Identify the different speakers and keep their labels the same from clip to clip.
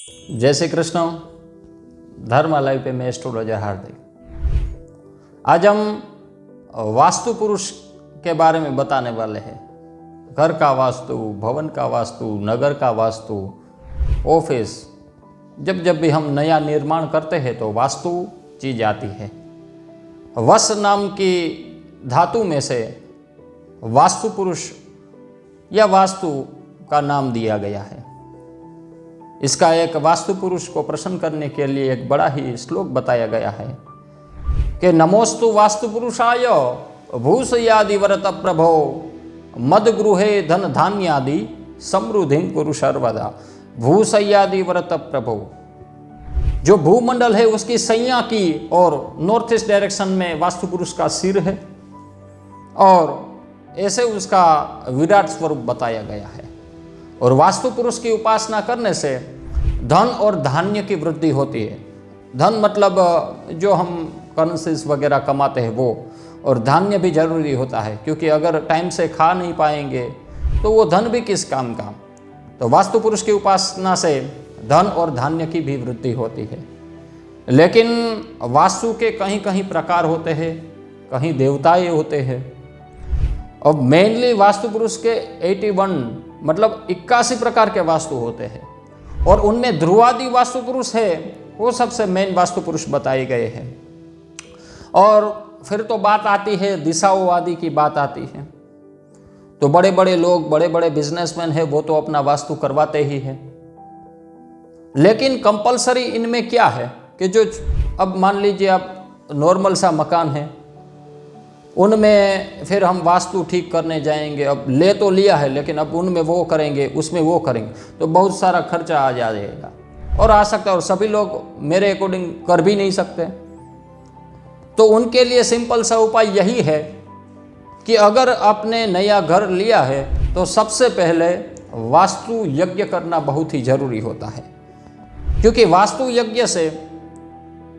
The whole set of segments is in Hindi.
Speaker 1: जय श्री कृष्ण। धर्म लाइव पे मैं एस्ट्रोलॉजर हार्दिक। आज हम वास्तु पुरुष के बारे में बताने वाले हैं। घर का वास्तु, भवन का वास्तु, नगर का वास्तु, ऑफिस, जब भी हम नया निर्माण करते हैं तो वास्तु चीज आती है। वस नाम की धातु में से वास्तु पुरुष या वास्तु का नाम दिया गया है। इसका एक वास्तु पुरुष को प्रसन्न करने के लिए एक बड़ा ही श्लोक बताया गया है कि नमोस्तु वास्तु पुरुषाय भूषयादि वरत प्रभो मद गृहे धन धान्यादि समृद्धिम कुरु सर्वदा। भूषयादि वरत प्रभो, जो भूमंडल है उसकी सैया की और नॉर्थ ईस्ट डायरेक्शन में वास्तु पुरुष का सिर है और ऐसे उसका विराट स्वरूप बताया गया है। और वास्तु पुरुष की उपासना करने से धन और धान्य की वृद्धि होती है। धन मतलब जो हम करेंसीज वगैरह कमाते हैं वो, और धान्य भी जरूरी होता है क्योंकि अगर टाइम से खा नहीं पाएंगे तो वो धन भी किस काम का। तो वास्तु पुरुष की उपासना से धन और धान्य की भी वृद्धि होती है। लेकिन वास्तु के कहीं कहीं प्रकार होते हैं, कहीं देवताएं होते हैं। और मेनली वास्तु पुरुष के 81 मतलब 81 प्रकार के वास्तु होते हैं और उनमें ध्रुवादि वास्तु पुरुष है, वो सबसे मेन वास्तु पुरुष बताए गए हैं। और फिर तो बात आती है दिशाओं आदि की बात आती है। तो बड़े बड़े लोग, बड़े बड़े बिजनेसमैन हैं, वो तो अपना वास्तु करवाते ही हैं। लेकिन कंपलसरी इनमें क्या है कि जो अब मान लीजिए आप नॉर्मल सा मकान है, उनमें फिर हम वास्तु ठीक करने जाएंगे। अब ले तो लिया है लेकिन अब उनमें वो करेंगे, उसमें वो करेंगे, तो बहुत सारा खर्चा आ जाएगा और आ सकता है। और सभी लोग मेरे अकॉर्डिंग कर भी नहीं सकते। तो उनके लिए सिंपल सा उपाय यही है कि अगर आपने नया घर लिया है तो सबसे पहले वास्तु यज्ञ करना बहुत ही जरूरी होता है। क्योंकि वास्तु यज्ञ से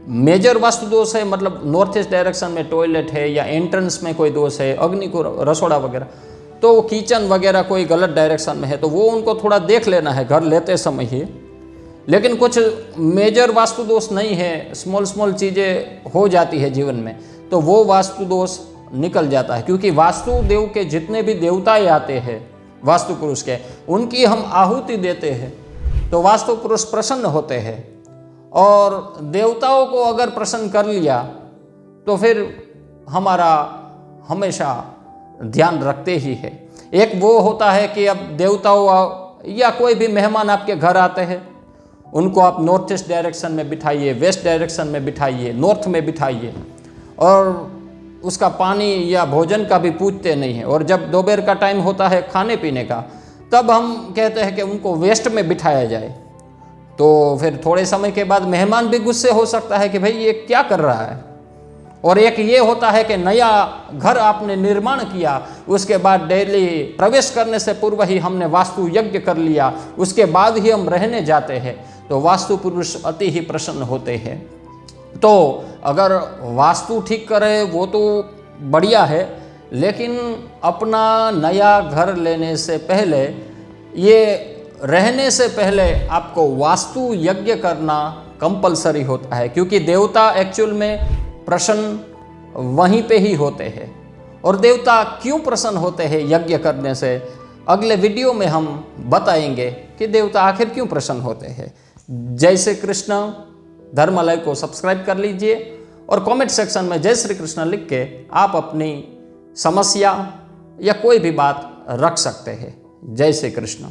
Speaker 1: मेजर वास्तु दोष है, मतलब नॉर्थ ईस्ट डायरेक्शन में टॉयलेट है या एंट्रेंस में कोई दोष है, अग्नि को रसोड़ा वगैरह, तो किचन वगैरह कोई गलत डायरेक्शन में है तो वो उनको थोड़ा देख लेना है घर लेते समय ही। लेकिन कुछ मेजर वास्तु दोष नहीं है, स्मॉल चीज़ें हो जाती है जीवन में, तो वो वास्तु दोष निकल जाता है। क्योंकि वास्तु देव के जितने भी देवताएँ आते हैं वास्तु पुरुष के, उनकी हम आहुति देते हैं तो वास्तु पुरुष प्रसन्न होते हैं। और देवताओं को अगर प्रसन्न कर लिया तो फिर हमारा हमेशा ध्यान रखते ही है। एक वो होता है कि अब देवताओं या कोई भी मेहमान आपके घर आते हैं, उनको आप नॉर्थ ईस्ट डायरेक्शन में बिठाइए, वेस्ट डायरेक्शन में बिठाइए, नॉर्थ में बिठाइए, और उसका पानी या भोजन का भी पूछते नहीं है। और जब दोपहर का टाइम होता है खाने पीने का, तब हम कहते हैं कि उनको वेस्ट में बिठाया जाए। तो फिर थोड़े समय के बाद मेहमान भी गुस्से हो सकता है कि भाई ये क्या कर रहा है। और एक ये होता है कि नया घर आपने निर्माण किया, उसके बाद डेली प्रवेश करने से पूर्व ही हमने वास्तु यज्ञ कर लिया, उसके बाद ही हम रहने जाते हैं, तो वास्तु पुरुष अति ही प्रसन्न होते हैं। तो अगर वास्तु ठीक करे वो तो बढ़िया है, लेकिन अपना नया घर लेने से पहले, ये रहने से पहले आपको वास्तु यज्ञ करना कंपलसरी होता है। क्योंकि देवता एक्चुअल में प्रसन्न वहीं पे ही होते हैं। और देवता क्यों प्रसन्न होते हैं यज्ञ करने से, अगले वीडियो में हम बताएंगे कि देवता आखिर क्यों प्रसन्न होते हैं। जय श्री कृष्ण। धर्म लाइव को सब्सक्राइब कर लीजिए और कमेंट सेक्शन में जय श्री कृष्ण लिख के आप अपनी समस्या या कोई भी बात रख सकते हैं। जय श्री कृष्ण।